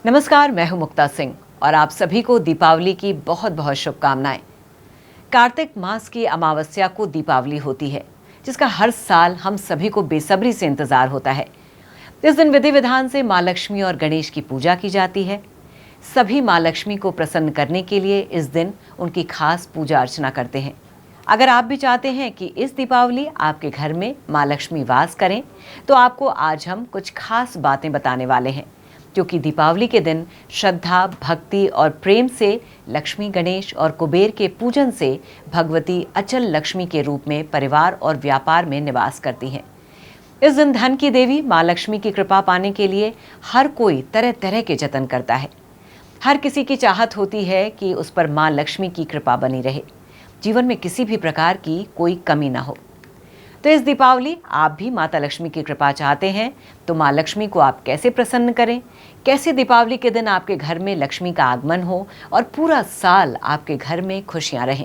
नमस्कार, मैं हूं मुक्ता सिंह और आप सभी को दीपावली की बहुत बहुत शुभकामनाएं। कार्तिक मास की अमावस्या को दीपावली होती है, जिसका हर साल हम सभी को बेसब्री से इंतजार होता है। इस दिन विधि विधान से माँ लक्ष्मी और गणेश की पूजा की जाती है। सभी माँ लक्ष्मी को प्रसन्न करने के लिए इस दिन उनकी खास पूजा अर्चना करते हैं। अगर आप भी चाहते हैं कि इस दीपावली आपके घर में माँ लक्ष्मी वास करें, तो आपको आज हम कुछ खास बातें बताने वाले हैं, क्योंकि दीपावली के दिन श्रद्धा, भक्ति और प्रेम से लक्ष्मी, गणेश और कुबेर के पूजन से भगवती अचल लक्ष्मी के रूप में परिवार और व्यापार में निवास करती हैं। इस दिन धन की देवी माँ लक्ष्मी की कृपा पाने के लिए हर कोई तरह तरह के जतन करता है। हर किसी की चाहत होती है कि उस पर माँ लक्ष्मी की कृपा बनी रहे, जीवन में किसी भी प्रकार की कोई कमी ना हो। तो इस दीपावली आप भी माता लक्ष्मी की कृपा चाहते हैं, तो माँ लक्ष्मी को आप कैसे प्रसन्न करें, कैसे दीपावली के दिन आपके घर में लक्ष्मी का आगमन हो और पूरा साल आपके घर में खुशियां रहें,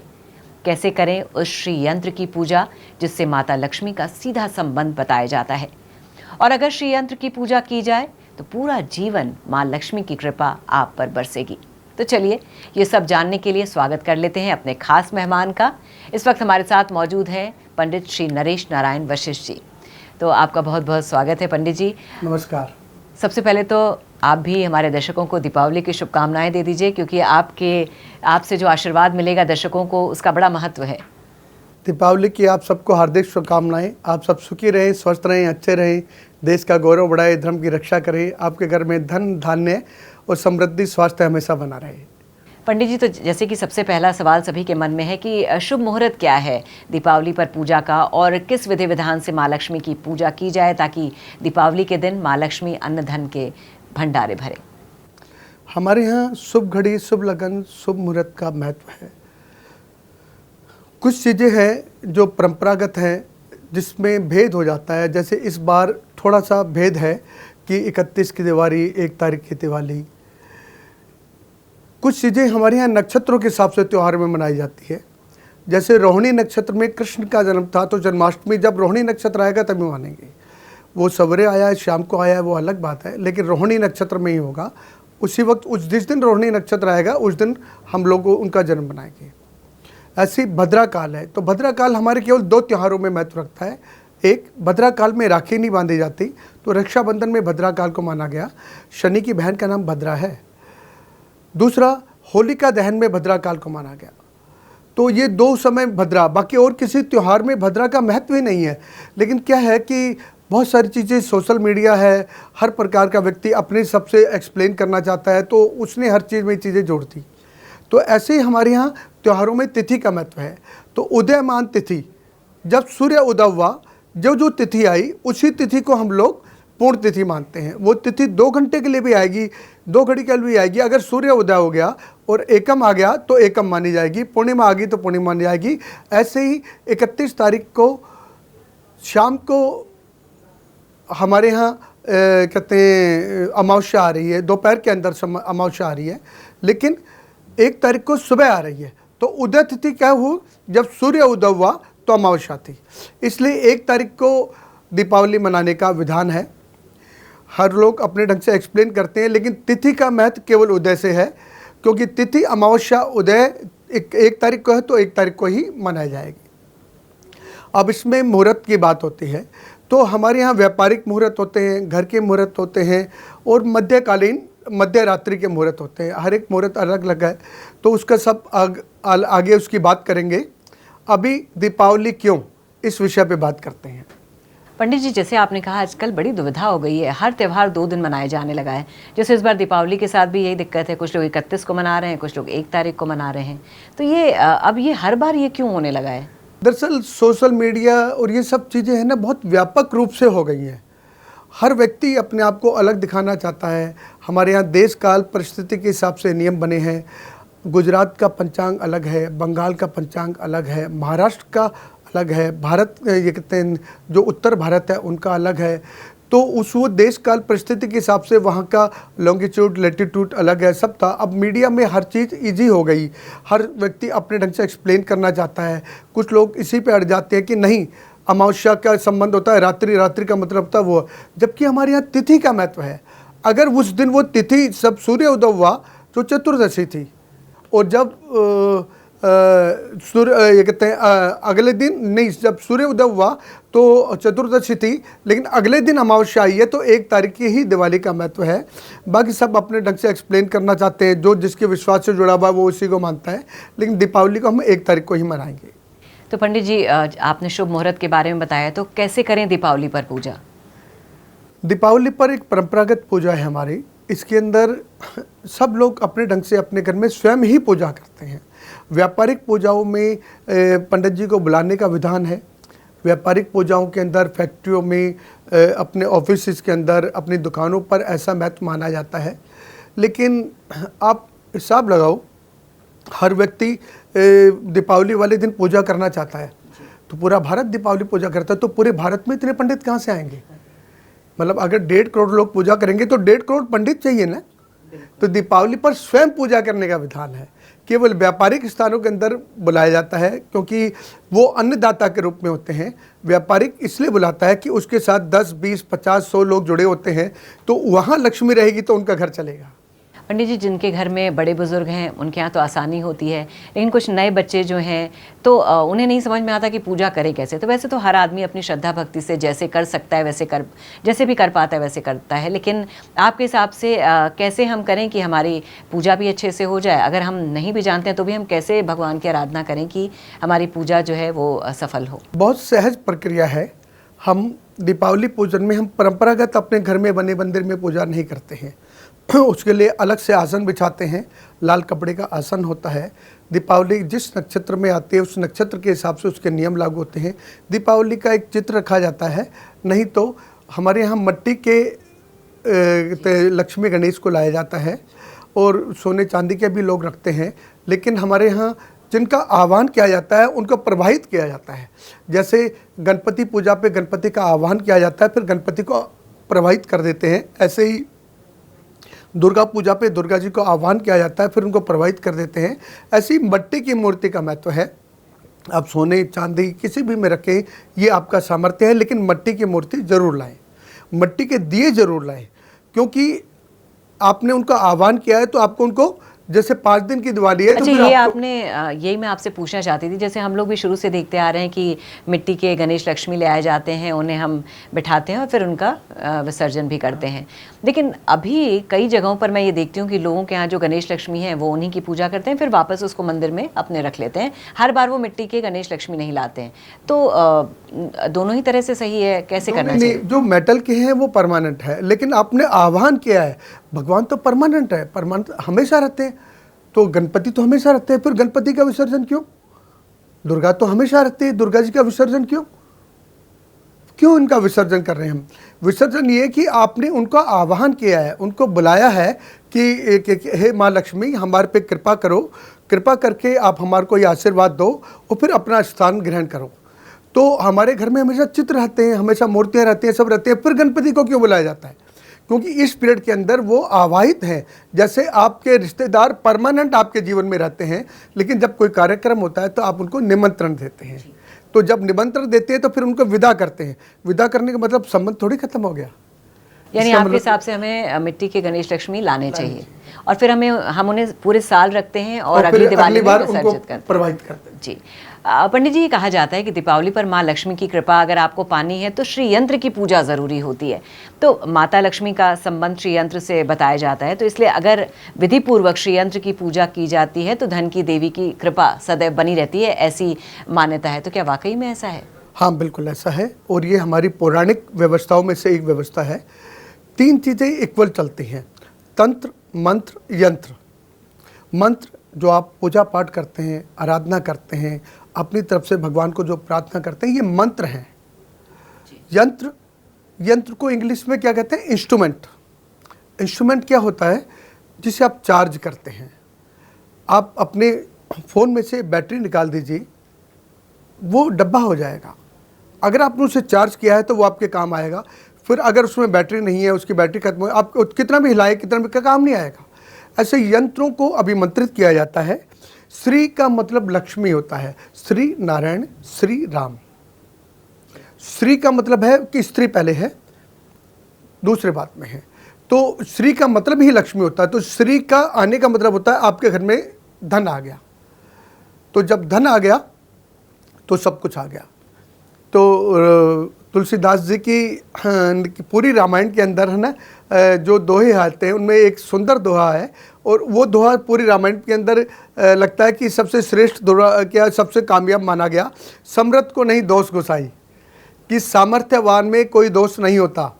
कैसे करें उस श्री यंत्र की पूजा जिससे माता लक्ष्मी का सीधा संबंध बताया जाता है। और अगर श्री यंत्र की पूजा की जाए तो पूरा जीवन माँ लक्ष्मी की कृपा आप पर बरसेगी। तो चलिए ये सब जानने के लिए स्वागत कर लेते हैं अपने खास मेहमान का। इस वक्त हमारे साथ मौजूद हैं पंडित श्री नरेश नारायण वशिष्ठ जी। तो आपका बहुत बहुत स्वागत है पंडित जी। नमस्कार। सबसे पहले तो आप भी हमारे दर्शकों को दीपावली की शुभकामनाएं दे दीजिए, क्योंकि आपसे जो आशीर्वाद मिलेगा दर्शकों को, उसका बड़ा महत्व है। दीपावली की आप सबको हार्दिक शुभकामनाएं। आप सब सुखी रहें, स्वस्थ रहें, अच्छे रहें, देश का गौरव बढ़ाए, धर्म की रक्षा करें, आपके घर में धन धान्य और समृद्धि स्वास्थ्य हमेशा बना रहे। पंडित जी, तो जैसे कि सबसे पहला सवाल सभी के मन में है कि शुभ मुहूर्त क्या है दीपावली पर पूजा का, और किस विधि विधान से माँ लक्ष्मी की पूजा की जाए ताकि दीपावली के दिन माँ लक्ष्मी अन्न धन के भंडारे भरे। हमारे यहाँ शुभ घड़ी, शुभ लगन, शुभ मुहूर्त का महत्व है। कुछ चीज़ें हैं जो परंपरागत हैं जिसमें भेद हो जाता है। जैसे इस बार थोड़ा सा भेद है कि 31 की दिवाली, 1 तारीख की दिवाली। कुछ चीज़ें हमारे यहाँ नक्षत्रों के हिसाब से त्यौहार में मनाई जाती है। जैसे रोहिणी नक्षत्र में कृष्ण का जन्म था, तो जन्माष्टमी जब रोहिणी नक्षत्र आएगा तभी मानेंगे। वो सवेरे आया है, शाम को आया है, वो अलग बात है, लेकिन रोहिणी नक्षत्र में ही होगा। उसी वक्त जिस दिन रोहिणी नक्षत्र आएगा उस दिन हम लोग उनका जन्म मनाएंगे। ऐसी भद्रा काल है, तो भद्रा काल हमारे केवल 2 त्योहारों में महत्व रखता है। एक, भद्रा काल में राखी नहीं बांधी जाती, तो रक्षाबंधन में भद्रा काल को माना गया। शनि की बहन का नाम भद्रा है। दूसरा, होलिका दहन में भद्रा काल को माना गया। तो ये 2 समय भद्रा, बाकी और किसी त्यौहार में भद्रा का महत्व ही नहीं है। लेकिन क्या है कि बहुत सारी चीज़ें, सोशल मीडिया है, हर प्रकार का व्यक्ति अपने सबसे एक्सप्लेन करना चाहता है, तो उसने हर चीज़ में चीज़ें जोड़ दी। तो ऐसे ही हमारे यहाँ त्योहारों में तिथि का महत्व है। तो उदयमान तिथि, जब सूर्य उदय हुआ, जो तिथि आई उसी तिथि को हम लोग पूर्ण तिथि मानते हैं। वो तिथि 2 घंटे के लिए भी आएगी, 2 घड़ी के लिए भी आएगी। अगर सूर्य उदय हो गया और एकम आ गया तो एकम मानी जाएगी, पूर्णिमा आ गई तो पूर्णिमा मानी जाएगी। ऐसे ही 31 तारीख को शाम को हमारे यहाँ कहते हैं अमावस्या आ रही है, दोपहर के अंदर अमावस्या आ रही है, लेकिन 1 तारीख को सुबह आ रही है। तो उदय तिथि क्या हो, जब सूर्य उदय हुआ तो अमावस्या थी, इसलिए 1 तारीख को दीपावली मनाने का विधान है। हर लोग अपने ढंग से एक्सप्लेन करते हैं, लेकिन तिथि का महत्व केवल उदय से है, क्योंकि तिथि अमावस्या उदय 1 तारीख को है, तो 1 तारीख को ही मनाई जाएगी। अब इसमें मुहूर्त की बात होती है, तो हमारे यहाँ व्यापारिक मुहूर्त होते हैं, घर के मुहूर्त होते हैं, और मध्यकालीन मध्य रात्रि के मुहूर्त होते हैं। हर एक मुहूर्त अलग अलग है, तो उसका सब आगे उसकी बात करेंगे। अभी दीपावली क्यों, इस विषय पे बात करते हैं। पंडित जी, जैसे आपने कहा आजकल बड़ी दुविधा हो गई है, हर त्यौहार 2 दिन मनाए जाने लगा है। जैसे इस बार दीपावली के साथ भी यही दिक्कत है, कुछ लोग 31 को मना रहे हैं, कुछ लोग 1 तारीख को मना रहे हैं। तो ये अब ये हर बार ये क्यों होने लगा है? दरअसल सोशल मीडिया और ये सब चीज़ें हैं ना, बहुत व्यापक रूप से हो गई हैं। हर व्यक्ति अपने आप को अलग दिखाना चाहता है। हमारे यहाँ देश काल परिस्थिति के हिसाब से नियम बने हैं। गुजरात का पंचांग अलग है, बंगाल का पंचांग अलग है, महाराष्ट्र का अलग है, भारत ये कहते हैं जो उत्तर भारत है उनका अलग है। तो उस वो देश काल परिस्थिति के हिसाब से वहाँ का लॉन्गिट्यूड लैटिट्यूड अलग है, सब था। अब मीडिया में हर चीज़ इजी हो गई, हर व्यक्ति अपने ढंग से एक्सप्लेन करना चाहता है। कुछ लोग इसी पे अड़ जाते हैं कि नहीं, अमावस्या का संबंध होता है, रात्रि, रात्रि का मतलब होता है वो, जबकि हमारे यहाँ तिथि का महत्व है। अगर उस दिन वो तिथि सब सूर्य उदय हुआ तो चतुर्दशी थी, और जब सूर्य ये कहते हैं अगले दिन नहीं, जब सूर्य उदय हुआ तो चतुर्दशी थी, लेकिन अगले दिन अमावस्या आई है, तो 1 तारीख की ही दिवाली का महत्व है। बाकी सब अपने ढंग से एक्सप्लेन करना चाहते हैं, जो जिसके विश्वास से जुड़ा हुआ वो उसी को मानता है, लेकिन दीपावली को हम 1 तारीख को ही मनाएंगे। तो पंडित जी, आपने शुभ मुहूर्त के बारे में बताया, तो कैसे करें दीपावली पर पूजा? दीपावली पर एक परंपरागत पूजा है हमारी। इसके अंदर सब लोग अपने ढंग से अपने घर में स्वयं ही पूजा करते हैं। व्यापारिक पूजाओं में पंडित जी को बुलाने का विधान है। व्यापारिक पूजाओं के अंदर, फैक्ट्रियों में, अपने ऑफिस के अंदर, अपनी दुकानों पर ऐसा महत्व माना जाता है। लेकिन आप हिसाब लगाओ, हर व्यक्ति दीपावली वाले दिन पूजा करना चाहता है, तो पूरा भारत दीपावली पूजा करता है, तो पूरे भारत में इतने पंडित कहाँ से आएंगे? मतलब अगर 1.5 करोड़ लोग पूजा करेंगे तो 1.5 करोड़ पंडित चाहिए ना। तो दीपावली पर स्वयं पूजा करने का विधान है। केवल व्यापारिक स्थानों के अंदर बुलाया जाता है, क्योंकि वो अन्नदाता के रूप में होते हैं। व्यापारिक इसलिए बुलाता है कि उसके साथ 10, 20, 50, 100 लोग जुड़े होते हैं, तो वहाँ लक्ष्मी रहेगी तो उनका घर चलेगा। पंडित जी, जिनके घर में बड़े बुजुर्ग हैं उनके यहाँ तो आसानी होती है, लेकिन कुछ नए बच्चे जो हैं तो उन्हें नहीं समझ में आता कि पूजा करें कैसे। तो वैसे तो हर आदमी अपनी श्रद्धा भक्ति से जैसे कर सकता है वैसे जैसे भी कर पाता है वैसे करता है, लेकिन आपके हिसाब से कैसे हम करें कि हमारी पूजा भी अच्छे से हो जाए? अगर हम नहीं भी जानते हैं तो भी हम कैसे भगवान की आराधना करें कि हमारी पूजा जो है वो सफल हो? बहुत सहज प्रक्रिया है। हम दीपावली पूजन में हम परंपरागत अपने घर में बने मंदिर में पूजा नहीं करते हैं। उसके लिए अलग से आसन बिछाते हैं, लाल कपड़े का आसन होता है। दीपावली जिस नक्षत्र में आती है उस नक्षत्र के हिसाब से उसके नियम लागू होते हैं। दीपावली का एक चित्र रखा जाता है, नहीं तो हमारे यहाँ मट्टी के लक्ष्मी गणेश को लाया जाता है, और सोने चांदी के भी लोग रखते हैं। लेकिन हमारे यहाँ जिनका आह्वान किया जाता है उनको प्रवाहित किया जाता है। जैसे गणपति पूजा पे गणपति का आह्वान किया जाता है, फिर गणपति को प्रवाहित कर देते हैं, ऐसे ही दुर्गा पूजा पे दुर्गा जी को आह्वान किया जाता है, फिर उनको प्रवाहित कर देते हैं। ऐसी मट्टी की मूर्ति का महत्व है। आप सोने चांदी किसी भी में रखें, ये आपका सामर्थ्य है, लेकिन मट्टी की मूर्ति जरूर लाएं, मट्टी के दिए जरूर लाएं, क्योंकि आपने उनका आह्वान किया है तो आपको उनको, जैसे 5 दिन की दिवाली है। अच्छा, तो ये आपने यही मैं आपसे पूछना चाहती थी, जैसे हम लोग भी शुरू से देखते आ रहे हैं कि मिट्टी के गणेश लक्ष्मी ले आए जाते हैं, उन्हें हम बिठाते हैं और फिर उनका विसर्जन भी करते हैं। लेकिन अभी कई जगहों पर मैं ये देखती हूँ कि लोगों के यहाँ जो गणेश लक्ष्मी है वो उन्हीं की पूजा करते हैं, फिर वापस उसको मंदिर में अपने रख लेते हैं। हर बार वो मिट्टी के गणेश लक्ष्मी नहीं लाते हैं। तो दोनों ही तरह से सही है, कैसे करना चाहिए? जो मेटल के हैं वो परमानेंट है, लेकिन आपने आह्वान किया है, भगवान तो परमानेंट है, परमानेंट हमेशा रहते हैं। तो गणपति तो हमेशा रहते हैं, फिर गणपति का विसर्जन क्यों? दुर्गा तो हमेशा रहती है, दुर्गा जी का विसर्जन क्यों इनका विसर्जन कर रहे हैं हम? विसर्जन ये कि आपने उनका आह्वान किया है, उनको बुलाया है कि हे माँ लक्ष्मी हमारे पे कृपा करो, कृपा करके आप हमारे को ये आशीर्वाद दो और फिर अपना स्थान ग्रहण करो। तो हमारे घर में हमेशा चित्र रहते हैं, हमेशा मूर्तियाँ रहती हैं, सब रहते हैं, फिर गणपति को क्यों बुलाया जाता है? क्योंकि इस पीरियड के अंदर वो आवाहित हैं। जैसे आपके रिश्तेदार परमानेंट आपके जीवन में रहते हैं, लेकिन जब कोई कार्यक्रम होता है तो आप उनको निमंत्रण देते हैं। तो जब निमंत्रण देते हैं तो फिर उनको विदा करते हैं। विदा करने का मतलब संबंध थोड़ी खत्म हो गया। यानी आपके हिसाब से हमें मिट्टी के गणेश लक्ष्मी लाने चाहिए और फिर हम उन्हें पूरे साल रखते हैं और अगली दिवाली में विसर्जित करते हैं, प्रवाहित करते हैं। जी पंडित जी, कहा जाता है कि दीपावली पर माँ लक्ष्मी की कृपा अगर आपको पानी है तो श्री यंत्र की पूजा जरूरी होती है। तो माता लक्ष्मी का संबंध श्री यंत्र से बताया जाता है, तो इसलिए अगर विधि पूर्वक श्री यंत्र की पूजा की जाती है तो धन की देवी की कृपा सदैव बनी रहती है, ऐसी मान्यता है। तो क्या वाकई में ऐसा है? हाँ, बिल्कुल ऐसा है, और ये हमारी पौराणिक व्यवस्थाओं में से एक व्यवस्था है। 3 चीज़ें इक्वल चलती हैं, तंत्र, मंत्र, यंत्र। मंत्र जो आप पूजा पाठ करते हैं, आराधना करते हैं, अपनी तरफ से भगवान को जो प्रार्थना करते हैं, ये मंत्र हैं। यंत्र को इंग्लिश में क्या कहते हैं? इंस्ट्रूमेंट। इंस्ट्रूमेंट क्या होता है? जिसे आप चार्ज करते हैं। आप अपने फ़ोन में से बैटरी निकाल दीजिए, वो डब्बा हो जाएगा। अगर आपने उसे चार्ज किया है तो वो आपके काम आएगा। फिर अगर उसमें बैटरी नहीं है, उसकी बैटरी खत्म हो, आप कितना भी हिलाए, कितना भी, काम नहीं आएगा। ऐसे यंत्रों को अभिमंत्रित किया जाता है। श्री का मतलब लक्ष्मी होता है, श्री नारायण, श्री राम। श्री का मतलब है कि स्त्री पहले है, दूसरे बात में है। तो श्री का मतलब ही लक्ष्मी होता है। तो श्री का आने का मतलब होता है आपके घर में धन आ गया। तो जब धन आ गया तो सब कुछ आ गया। तो तुलसीदास जी की पूरी रामायण के अंदर है ना, जो दोहे आते हैं उनमें एक सुंदर दोहा है, और वो दोहा पूरी रामायण के अंदर लगता है कि सबसे श्रेष्ठ दोहा, क्या सबसे कामयाब माना गया। समृद्ध को नहीं दोष गोसाई, कि सामर्थ्यवान में कोई दोष नहीं होता।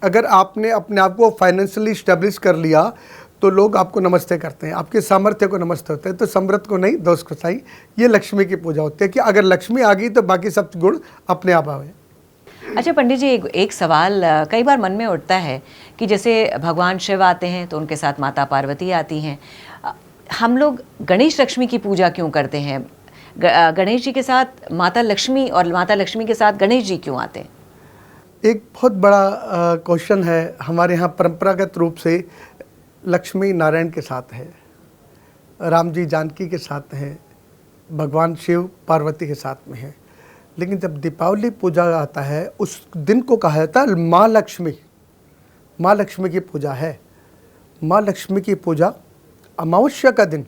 अगर आपने अपने आप को फाइनेंशियली स्टेब्लिश कर लिया तो लोग आपको नमस्ते करते हैं, आपके सामर्थ्य को नमस्ते होते हैं। तो समृद्ध को नहीं दोष गोसाई, ये लक्ष्मी की पूजा होती है कि अगर लक्ष्मी आ गई तो बाकी सब गुण अपने आप आवे। अच्छा पंडित जी, एक सवाल कई बार मन में उठता है कि जैसे भगवान शिव आते हैं तो उनके साथ माता पार्वती आती हैं, हम लोग गणेश लक्ष्मी की पूजा क्यों करते हैं? गणेश जी के साथ माता लक्ष्मी और माता लक्ष्मी के साथ गणेश जी क्यों आते हैं? एक बहुत बड़ा क्वेश्चन है। हमारे यहाँ परंपरागत रूप से लक्ष्मी नारायण के साथ है, राम जी जानकी के साथ हैं, भगवान शिव पार्वती के साथ में है। लेकिन जब दीपावली पूजा आता है उस दिन को कहा जाता है माँ लक्ष्मी। माँ लक्ष्मी की पूजा है। माँ लक्ष्मी की पूजा अमावस्या का दिन,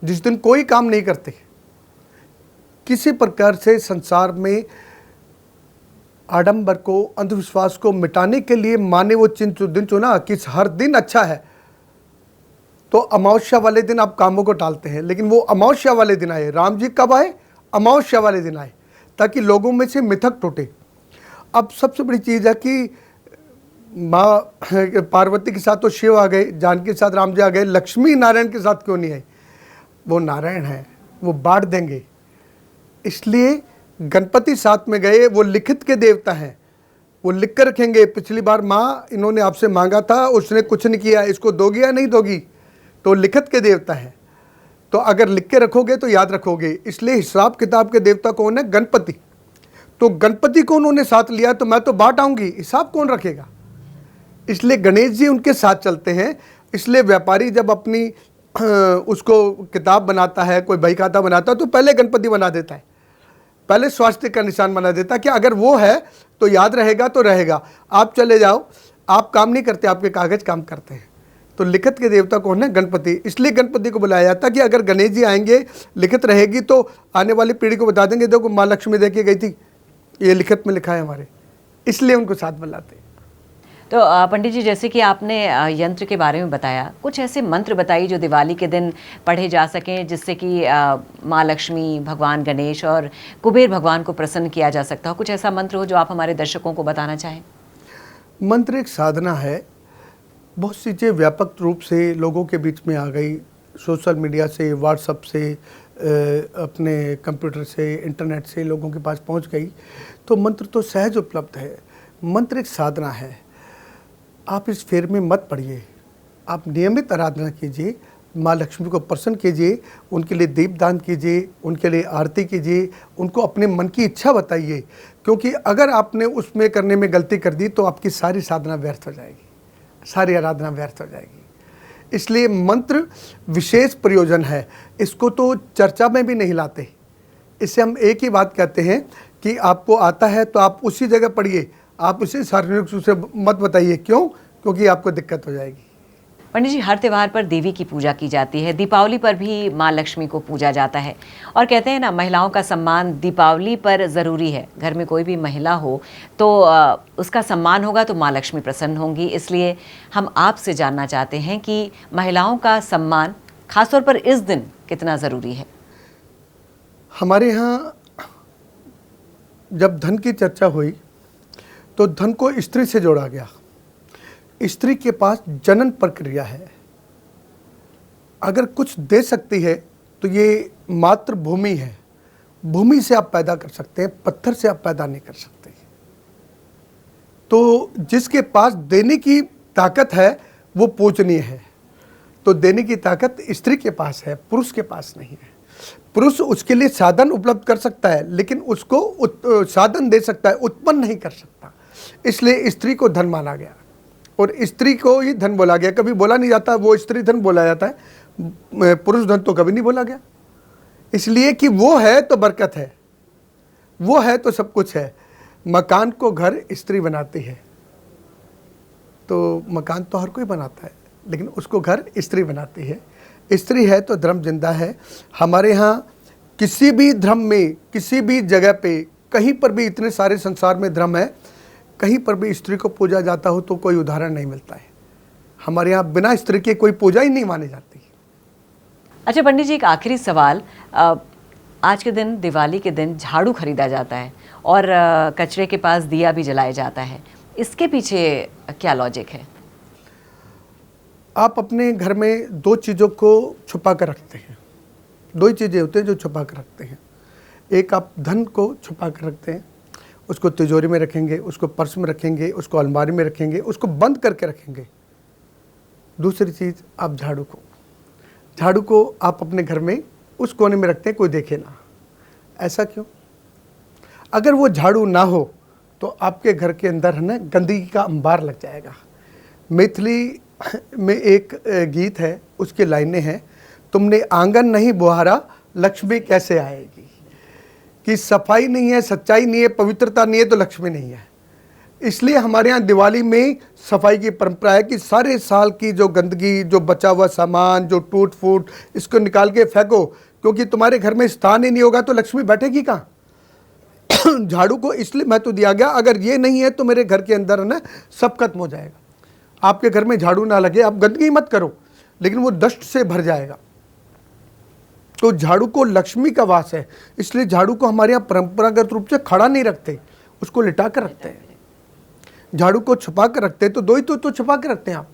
जिस दिन कोई काम नहीं करते, किसी प्रकार से संसार में आडंबर को, अंधविश्वास को मिटाने के लिए माँ ने वो दिन चुना कि हर दिन अच्छा है। तो अमावस्या वाले दिन आप कामों को टालते हैं, लेकिन वो अमावस्या वाले दिन आए। राम जी कब आए? अमावस्या वाले दिन आए, ताकि लोगों में से मिथक टूटे। अब सबसे बड़ी चीज़ है कि माँ पार्वती के साथ तो शिव आ गए, जानकी के साथ राम जी आ गए, लक्ष्मी नारायण के साथ क्यों नहीं आई? वो नारायण है, वो बांट देंगे। इसलिए गणपति साथ में गए, वो लिखित के देवता हैं, वो लिख कर रखेंगे। पिछली बार माँ इन्होंने आपसे मांगा था, उसने कुछ नहीं किया, इसको दोगी या नहीं दोगी? तो लिखित के देवता है, तो अगर लिख के रखोगे तो याद रखोगे। इसलिए हिसाब किताब के देवता कौन है? गणपति। तो गणपति को उन्होंने साथ लिया तो मैं तो बांट आऊंगी, हिसाब कौन रखेगा? इसलिए गणेश जी उनके साथ चलते हैं। इसलिए व्यापारी जब अपनी उसको किताब बनाता है, कोई बही खाता बनाता है, तो पहले गणपति बना देता है, पहले स्वास्थ्य का निशान बना देता है कि अगर वो है तो याद रहेगा तो रहेगा। आप चले जाओ, आप काम नहीं करते, आपके कागज काम करते हैं। तो लिखित के देवता कौन है? गणपति। इसलिए गणपति को बुलाया जाता है कि अगर गणेश जी आएंगे, लिखित रहेगी, तो आने वाली पीढ़ी को बता देंगे देखो माँ लक्ष्मी दे के गई थी, ये लिखित में लिखा है हमारे, इसलिए उनको साथ बुलाते हैं। तो पंडित जी, जैसे कि आपने यंत्र के बारे में बताया, कुछ ऐसे मंत्र बताइए जो दिवाली के दिन पढ़े जा सकें, जिससे कि माँ लक्ष्मी, भगवान गणेश और कुबेर भगवान को प्रसन्न किया जा सकता हो। कुछ ऐसा मंत्र हो जो आप हमारे दर्शकों को बताना चाहें? मंत्र एक साधना है। बहुत सी चीज़ें व्यापक रूप से लोगों के बीच में आ गई, सोशल मीडिया से, व्हाट्सएप से, अपने कंप्यूटर से, इंटरनेट से लोगों के पास पहुंच गई। तो मंत्र तो सहज उपलब्ध है। मंत्र एक साधना है। आप इस फेर में मत पड़िए, आप नियमित आराधना कीजिए, माँ लक्ष्मी को प्रसन्न कीजिए, उनके लिए दीपदान कीजिए, उनके लिए आरती कीजिए, उनको अपने मन की इच्छा बताइए। क्योंकि अगर आपने उसमें करने में गलती कर दी तो आपकी सारी साधना व्यर्थ हो जाएगी, सारी आराधना व्यर्थ हो जाएगी। इसलिए मंत्र विशेष प्रयोजन है, इसको तो चर्चा में भी नहीं लाते। इससे हम एक ही बात कहते हैं कि आपको आता है तो आप उसी जगह पढ़िए, आप उसे सार्वजनिक रूप से मत बताइए। क्यों? क्योंकि आपको दिक्कत हो जाएगी। पंडित जी, हर त्यौहार पर देवी की पूजा की जाती है, दीपावली पर भी माँ लक्ष्मी को पूजा जाता है, और कहते हैं ना, महिलाओं का सम्मान दीपावली पर ज़रूरी है। घर में कोई भी महिला हो तो उसका सम्मान होगा तो माँ लक्ष्मी प्रसन्न होंगी। इसलिए हम आपसे जानना चाहते हैं कि महिलाओं का सम्मान खासतौर पर इस दिन कितना ज़रूरी है? हमारे यहाँ जब धन की चर्चा हुई तो धन को स्त्री से जोड़ा गया। स्त्री के पास जनन प्रक्रिया है, अगर कुछ दे सकती है तो ये मातृभूमि है। भूमि से आप पैदा कर सकते हैं, पत्थर से आप पैदा नहीं कर सकते। तो जिसके पास देने की ताकत है वो पूजनीय है। तो देने की ताकत स्त्री के पास है, पुरुष के पास नहीं है। पुरुष उसके लिए साधन उपलब्ध कर सकता है, लेकिन उसको साधन दे सकता है, उत्पन्न नहीं कर सकता। इसलिए स्त्री को धन माना गया और स्त्री को ही धन बोला गया। कभी बोला नहीं जाता वो स्त्री धन बोला जाता है, पुरुष धन तो कभी नहीं बोला गया। इसलिए कि वो है तो बरकत है, वो है तो सब कुछ है। मकान को घर स्त्री बनाती है, तो मकान तो हर कोई बनाता है, लेकिन उसको घर स्त्री बनाती है। स्त्री है तो धर्म जिंदा है। हमारे यहाँ किसी भी धर्म में, किसी भी जगह पे, कहीं पर भी, इतने सारे संसार में धर्म है, कहीं पर भी स्त्री को पूजा जाता हो तो कोई उदाहरण नहीं मिलता है। हमारे यहाँ बिना स्त्री के कोई पूजा ही नहीं मानी जाती। अच्छा पंडित जी, एक आखिरी सवाल। आज के दिन, दिवाली के दिन झाड़ू खरीदा जाता है और कचरे के पास दिया भी जलाया जाता है, इसके पीछे क्या लॉजिक है? आप अपने घर में दो चीज़ों को छुपा कर रखते हैं। दो ही चीज़ें होती हैं जो छुपा कर रखते हैं। एक, आप धन को छुपा कर रखते हैं, उसको तिजोरी में रखेंगे, उसको पर्स में रखेंगे, उसको अलमारी में रखेंगे, उसको बंद करके रखेंगे। दूसरी चीज़, आप झाड़ू को आप अपने घर में उस कोने में रखते हैं, कोई देखे ना। ऐसा क्यों? अगर वो झाड़ू ना हो तो आपके घर के अंदर है ना गंदगी का अंबार लग जाएगा। मैथिली में एक गीत है, उसकी लाइनें हैं, तुमने आंगन नहीं बुहारा लक्ष्मी कैसे आएगी। कि सफाई नहीं है, सच्चाई नहीं है, पवित्रता नहीं है तो लक्ष्मी नहीं है। इसलिए हमारे यहाँ दिवाली में सफाई की परंपरा है कि सारे साल की जो गंदगी, जो बचा हुआ सामान, जो टूट फूट, इसको निकाल के फेंको, क्योंकि तुम्हारे घर में स्थान ही नहीं होगा तो लक्ष्मी बैठेगी कहाँ। झाड़ू को इसलिए महत्व दिया गया, अगर ये नहीं है तो मेरे घर के अंदर ना सब खत्म हो जाएगा। आपके घर में झाड़ू ना लगे, आप गंदगी मत करो, लेकिन वो डस्ट से भर जाएगा। तो झाड़ू को लक्ष्मी का वास है, इसलिए झाड़ू को हमारे यहाँ परंपरागत रूप से खड़ा नहीं रखते, उसको लिटा कर रखते हैं। झाड़ू को छुपा कर रखते हैं तो दो ही तो छुपा के रखते हैं आप,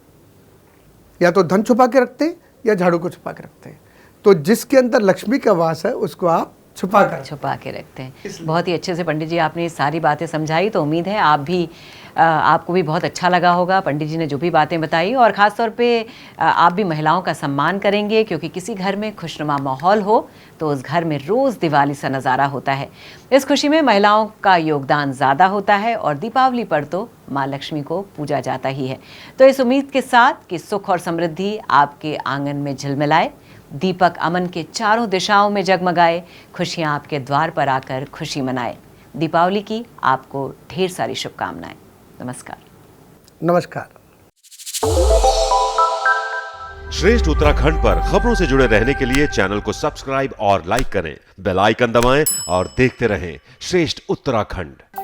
या तो धन छुपा के रखते हैं या झाड़ू को छुपा के रखते हैं। तो जिसके अंदर लक्ष्मी का वास है उसको आप छुपा के रखते हैं। बहुत ही अच्छे से पंडित जी आपने सारी बातें समझाई, तो उम्मीद है आपको भी बहुत अच्छा लगा होगा पंडित जी ने जो भी बातें बताई, और ख़ास तौर पे आप भी महिलाओं का सम्मान करेंगे, क्योंकि किसी घर में खुशनुमा माहौल हो तो उस घर में रोज़ दिवाली सा नज़ारा होता है। इस खुशी में महिलाओं का योगदान ज़्यादा होता है और दीपावली पर तो माँ लक्ष्मी को पूजा जाता ही है। तो इस उम्मीद के साथ कि सुख और समृद्धि आपके आंगन में झिलमिलाए, दीपक अमन के चारों दिशाओं में जगमगाए, खुशियाँ आपके द्वार पर आकर खुशी मनाए। दीपावली की आपको ढेर सारी शुभकामनाएं। नमस्कार। नमस्कार। श्रेष्ठ उत्तराखंड पर खबरों से जुड़े रहने के लिए चैनल को सब्सक्राइब और लाइक करें, बेल आइकन दबाएं और देखते रहें श्रेष्ठ उत्तराखंड।